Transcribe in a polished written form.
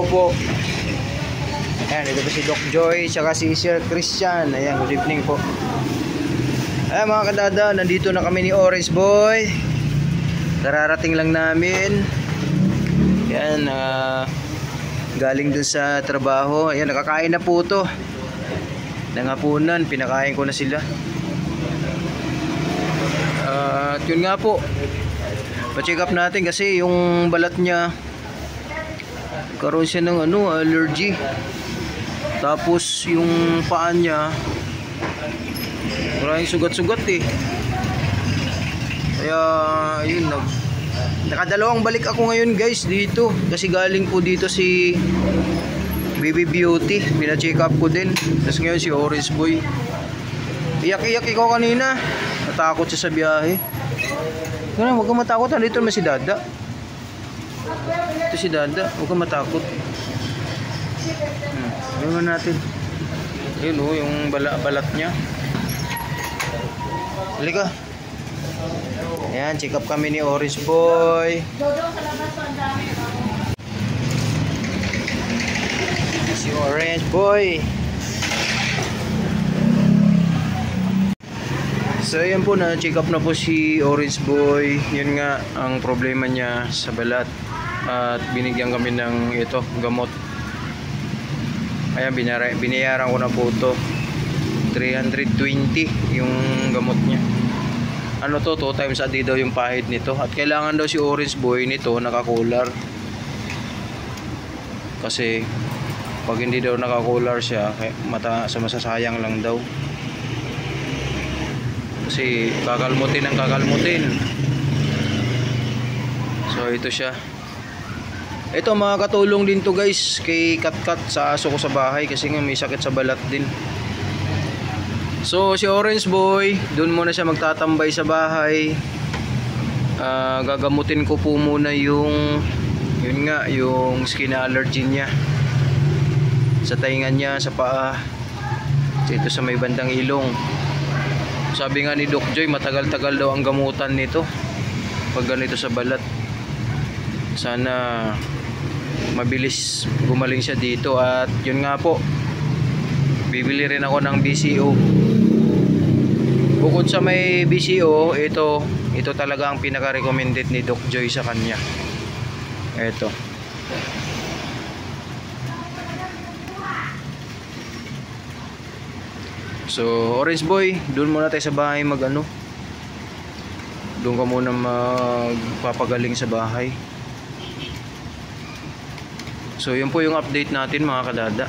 po. Ayan, ito po si Doc Joy, tsaka si Sir Christian. Ayan, good evening po. Ayan mga kadada, nandito na kami ni Orange Boy. Kararating lang namin. Ayan, galing dun sa trabaho. Ayan, nakakain na po to. Nangapunan, pinakain ko na sila. At yun nga po, pa-check up natin kasi yung balat niya karoon siya ng allergy. Tapos yung paa niya maraming sugat-sugat eh. Kaya yun, nakadalawang balik ako ngayon guys dito kasi galing po dito si Baby Beauty, pina-check up ko din. Tapos ngayon si Orange Boy, iyak-iyak ikaw kanina, natakot siya sa biyahe. Ganun, huwag kang matakot, nandito naman si Dada. Ito si Dada, huwag kang matakot. Gawin natin. Yun o, yung balat niya. Halika. Ayan, check up kami ni Orange Boy. Si Orange Boy. So ayan po, na-check up na po si Orange Boy. Yun nga, ang problema niya sa balat. At binigyan kami ng ito, gamot. Ayan, binayaran ko na po ito. 320 yung gamot niya. Ano to, 2 times a day daw yung pahid nito. At kailangan daw si Orange Boy nito nakakular. Kasi pag hindi daw nakakular siya, masasayang lang daw. Kasi kakalmutin ang kakalmutin. So ito siya. Ito mga katulong din to guys kay Katkat sa aso ko sa bahay kasi nga may sakit sa balat din. So si Orange Boy, doon muna siya magtatambay sa bahay. Gagamutin ko po muna yung skin allergy niya. Sa tainga niya, sa paa. Ito sa may bandang ilong. Sabi nga ni Doc Joy, matagal-tagal daw ang gamutan nito pag ganito sa balat. Sana mabilis gumaling siya dito. At yun nga po, bibili rin ako ng BCO. Bukod sa may BCO, ito talaga ang pinaka-recommended ni Doc Joy sa kanya. Ito. So Orange Boy, doon muna tayo sa bahay doon ka muna magpapagaling sa bahay. So yun po yung update natin mga kadada.